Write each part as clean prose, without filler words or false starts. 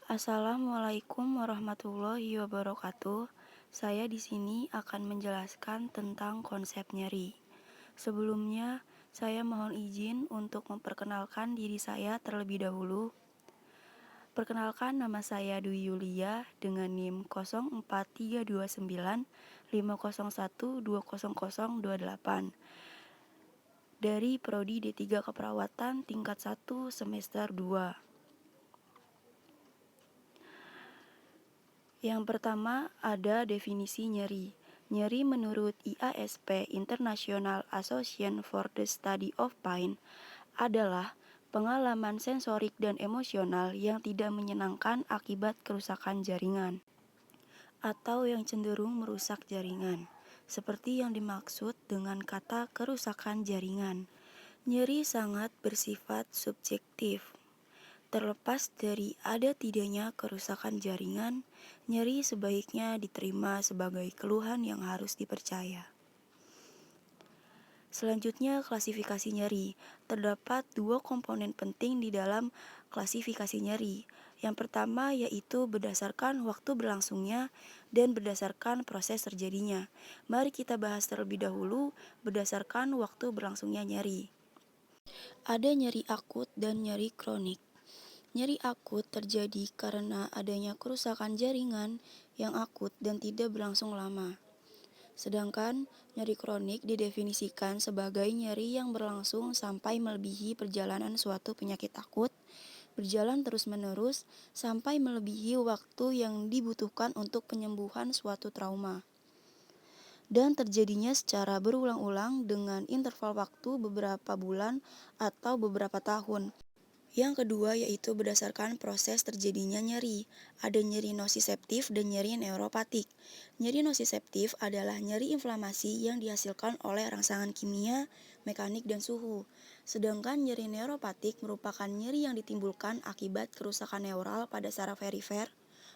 Assalamualaikum warahmatullahi wabarakatuh. Saya di sini akan menjelaskan tentang konsep nyeri. Sebelumnya, saya mohon izin untuk memperkenalkan diri saya terlebih dahulu. Perkenalkan, nama saya Dwi Yulia dengan NIM 0432950120028 dari Prodi D3 Keperawatan tingkat 1 semester 2. Yang pertama ada definisi nyeri. Nyeri menurut IASP International Association for the Study of Pain adalah pengalaman sensorik dan emosional yang tidak menyenangkan akibat kerusakan jaringan atau yang cenderung merusak jaringan, seperti yang dimaksud dengan kata kerusakan jaringan. Nyeri sangat bersifat subjektif. Terlepas dari ada tidaknya kerusakan jaringan, nyeri sebaiknya diterima sebagai keluhan yang harus dipercaya. Selanjutnya, klasifikasi nyeri. Terdapat dua komponen penting di dalam klasifikasi nyeri. Yang pertama yaitu berdasarkan waktu berlangsungnya dan berdasarkan proses terjadinya. Mari kita bahas terlebih dahulu berdasarkan waktu berlangsungnya nyeri. Ada nyeri akut dan nyeri kronik. Nyeri akut terjadi karena adanya kerusakan jaringan yang akut dan tidak berlangsung lama. Sedangkan nyeri kronik didefinisikan sebagai nyeri yang berlangsung sampai melebihi perjalanan suatu penyakit akut, berjalan terus-menerus sampai melebihi waktu yang dibutuhkan untuk penyembuhan suatu trauma, dan terjadinya secara berulang-ulang dengan interval waktu beberapa bulan atau beberapa tahun. Yang kedua yaitu berdasarkan proses terjadinya nyeri. Ada nyeri nosiseptif dan nyeri neuropatik. Nyeri nosiseptif adalah nyeri inflamasi yang dihasilkan oleh rangsangan kimia, mekanik, dan suhu. Sedangkan nyeri neuropatik merupakan nyeri yang ditimbulkan akibat kerusakan neural pada saraf perifer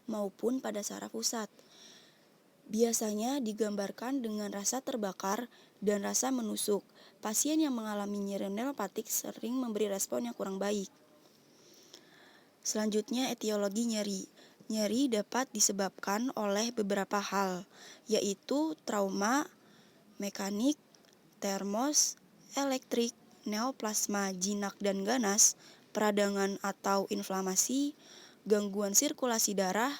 maupun pada saraf pusat. Biasanya digambarkan dengan rasa terbakar dan rasa menusuk. Pasien yang mengalami nyeri neuropatik sering memberi respon yang kurang baik. Selanjutnya, etiologi nyeri. Nyeri dapat disebabkan oleh beberapa hal, yaitu trauma, mekanik, termos, elektrik, neoplasma jinak dan ganas, peradangan atau inflamasi, gangguan sirkulasi darah,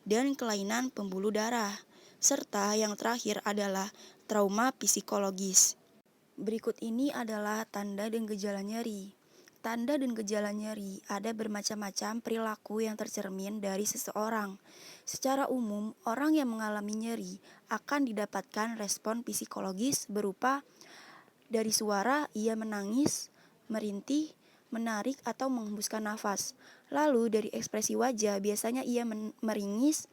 dan kelainan pembuluh darah. Serta yang terakhir adalah trauma psikologis. Berikut ini adalah tanda dan gejala nyeri. Tanda dan gejala nyeri ada bermacam-macam perilaku yang tercermin dari seseorang. Secara umum, orang yang mengalami nyeri akan didapatkan respon psikologis berupa dari suara ia menangis, merintih, menarik atau menghembuskan nafas. Lalu dari ekspresi wajah biasanya ia meringis,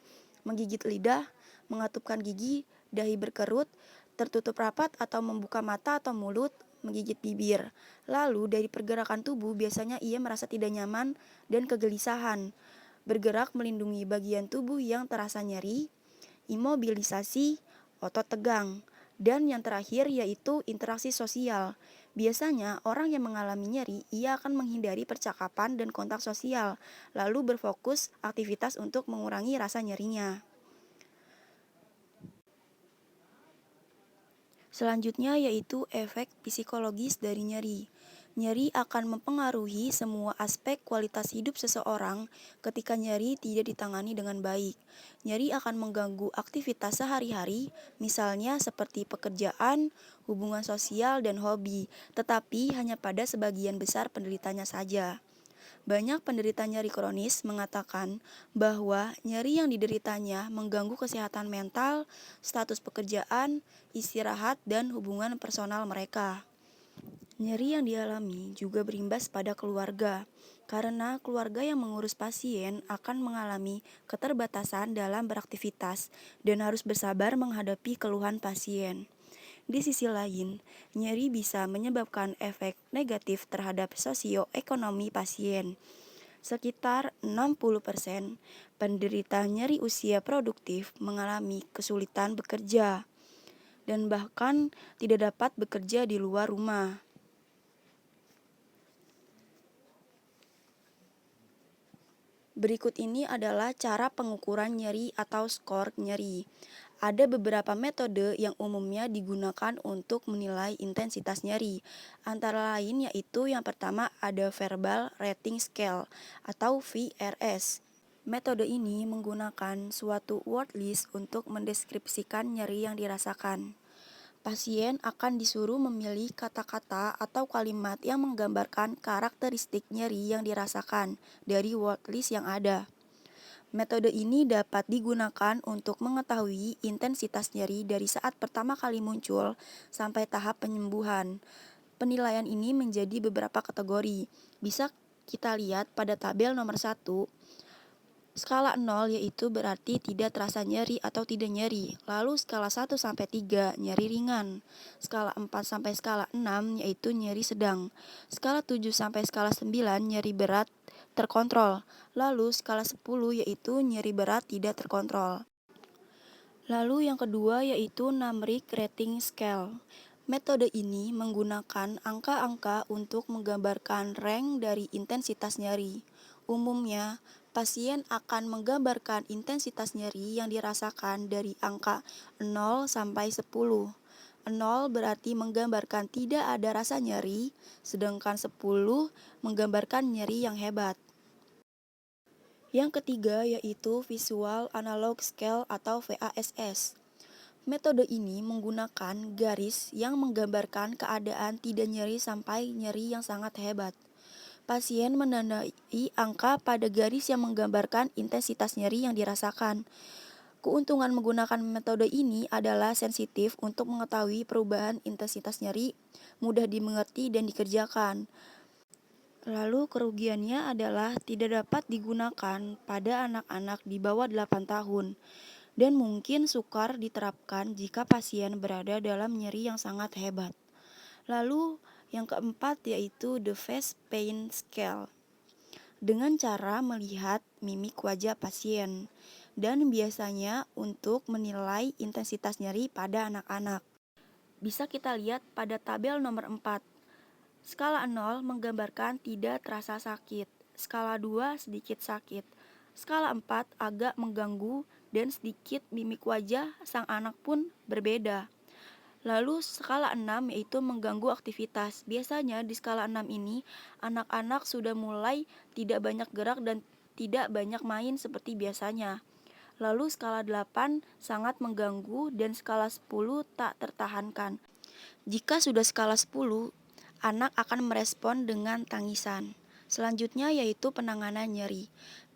menggigit lidah, mengatupkan gigi, dahi berkerut, tertutup rapat atau membuka mata atau mulut, menggigit bibir. Lalu dari pergerakan tubuh biasanya ia merasa tidak nyaman dan kegelisahan, bergerak melindungi bagian tubuh yang terasa nyeri, imobilisasi, otot tegang. Dan yang terakhir yaitu interaksi sosial. Biasanya orang yang mengalami nyeri ia akan menghindari percakapan dan kontak sosial, lalu berfokus aktivitas untuk mengurangi rasa nyerinya. Selanjutnya yaitu efek psikologis dari nyeri. Nyeri akan mempengaruhi semua aspek kualitas hidup seseorang ketika nyeri tidak ditangani dengan baik. Nyeri akan mengganggu aktivitas sehari-hari, misalnya seperti pekerjaan, hubungan sosial, dan hobi, tetapi hanya pada sebagian besar penderitanya saja. Banyak penderita nyeri kronis mengatakan bahwa nyeri yang dideritanya mengganggu kesehatan mental, status pekerjaan, istirahat, dan hubungan personal mereka. Nyeri yang dialami juga berimbas pada keluarga, karena keluarga yang mengurus pasien akan mengalami keterbatasan dalam beraktivitas dan harus bersabar menghadapi keluhan pasien. Di sisi lain, nyeri bisa menyebabkan efek negatif terhadap sosioekonomi pasien. Sekitar 60% penderita nyeri usia produktif mengalami kesulitan bekerja dan bahkan tidak dapat bekerja di luar rumah. Berikut ini adalah cara pengukuran nyeri atau skor nyeri. Ada beberapa metode yang umumnya digunakan untuk menilai intensitas nyeri. Antara lain yaitu yang pertama ada Verbal Rating Scale atau VRS. Metode ini menggunakan suatu word list untuk mendeskripsikan nyeri yang dirasakan. Pasien akan disuruh memilih kata-kata atau kalimat yang menggambarkan karakteristik nyeri yang dirasakan dari word list yang ada. Metode ini dapat digunakan untuk mengetahui intensitas nyeri dari saat pertama kali muncul sampai tahap penyembuhan. Penilaian ini menjadi beberapa kategori. Bisa kita lihat pada tabel nomor 1. Skala 0 yaitu berarti tidak terasa nyeri atau tidak nyeri. Lalu skala 1 sampai 3 nyeri ringan. Skala 4 sampai skala 6 yaitu nyeri sedang. Skala 7 sampai skala 9 nyeri berat terkontrol. Lalu skala 10 yaitu nyeri berat tidak terkontrol. Lalu yang kedua yaitu Numeric Rating Scale. Metode ini menggunakan angka-angka untuk menggambarkan rank dari intensitas nyeri. Umumnya, pasien akan menggambarkan intensitas nyeri yang dirasakan dari angka 0 sampai 10. 0 berarti menggambarkan tidak ada rasa nyeri, sedangkan 10 menggambarkan nyeri yang hebat. Yang ketiga yaitu Visual Analog Scale atau VASS. Metode ini menggunakan garis yang menggambarkan keadaan tidak nyeri sampai nyeri yang sangat hebat. Pasien menandai angka pada garis yang menggambarkan intensitas nyeri yang dirasakan. Keuntungan menggunakan metode ini adalah sensitif untuk mengetahui perubahan intensitas nyeri, mudah dimengerti dan dikerjakan. Lalu kerugiannya adalah tidak dapat digunakan pada anak-anak di bawah 8 tahun dan mungkin sukar diterapkan jika pasien berada dalam nyeri yang sangat hebat. Lalu yang keempat yaitu the face pain scale. Dengan cara melihat mimik wajah pasien dan biasanya untuk menilai intensitas nyeri pada anak-anak. Bisa kita lihat pada tabel nomor 4. Skala 0 menggambarkan tidak terasa sakit. Skala 2 sedikit sakit. Skala 4 agak mengganggu dan sedikit mimik wajah sang anak pun berbeda. Lalu skala 6 yaitu mengganggu aktivitas. Biasanya di skala 6 ini anak-anak sudah mulai tidak banyak gerak dan tidak banyak main seperti biasanya. Lalu skala 8 sangat mengganggu dan skala 10 tak tertahankan. Jika sudah skala 10, anak akan merespon dengan tangisan. Selanjutnya yaitu penanganan nyeri.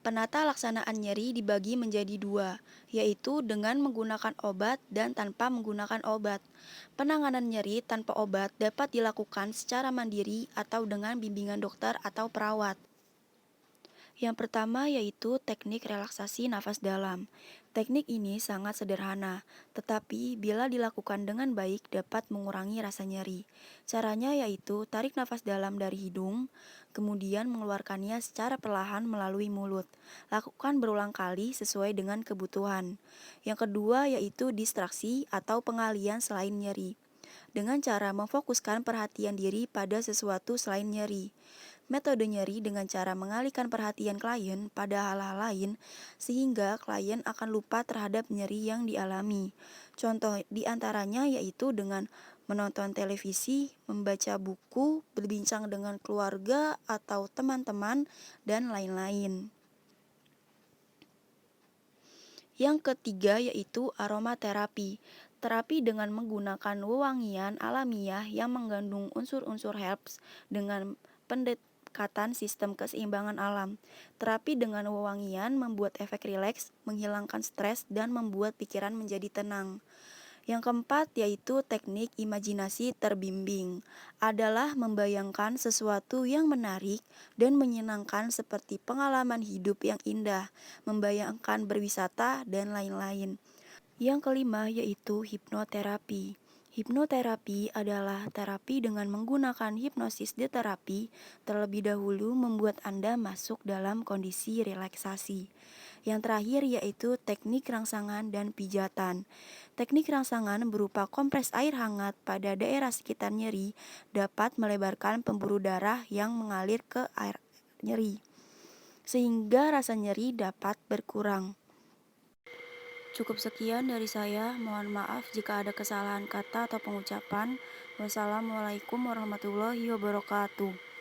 Penata laksanaan nyeri dibagi menjadi dua, yaitu dengan menggunakan obat dan tanpa menggunakan obat. Penanganan nyeri tanpa obat dapat dilakukan secara mandiri atau dengan bimbingan dokter atau perawat. Yang pertama yaitu teknik relaksasi nafas dalam. Teknik ini sangat sederhana, tetapi bila dilakukan dengan baik dapat mengurangi rasa nyeri. Caranya yaitu tarik nafas dalam dari hidung, kemudian mengeluarkannya secara perlahan melalui mulut. Lakukan berulang kali sesuai dengan kebutuhan. Yang kedua yaitu distraksi atau pengalian selain nyeri. Dengan cara memfokuskan perhatian diri pada sesuatu selain nyeri. Metode nyeri dengan cara mengalihkan perhatian klien pada hal-hal lain sehingga klien akan lupa terhadap nyeri yang dialami. Contoh diantaranya yaitu dengan menonton televisi, membaca buku, berbincang dengan keluarga atau teman-teman, dan lain-lain. Yang ketiga yaitu aromaterapi. Terapi dengan menggunakan wewangian alamiah yang mengandung unsur-unsur herbs dengan pendekatan sistem keseimbangan alam. Terapi dengan wewangian membuat efek rileks, menghilangkan stres, dan membuat pikiran menjadi tenang. Yang keempat yaitu teknik imajinasi terbimbing, adalah membayangkan sesuatu yang menarik dan menyenangkan seperti pengalaman hidup yang indah, membayangkan berwisata, dan lain-lain. Yang kelima yaitu hipnoterapi. Hipnoterapi adalah terapi dengan menggunakan hipnosis terapi terlebih dahulu membuat Anda masuk dalam kondisi relaksasi. Yang terakhir yaitu teknik rangsangan dan pijatan. Teknik rangsangan berupa kompres air hangat pada daerah sekitar nyeri dapat melebarkan pembuluh darah yang mengalir ke air nyeri. sehingga rasa nyeri dapat berkurang. Cukup sekian dari saya. Mohon maaf jika ada kesalahan kata atau pengucapan. Wassalamualaikum warahmatullahi wabarakatuh.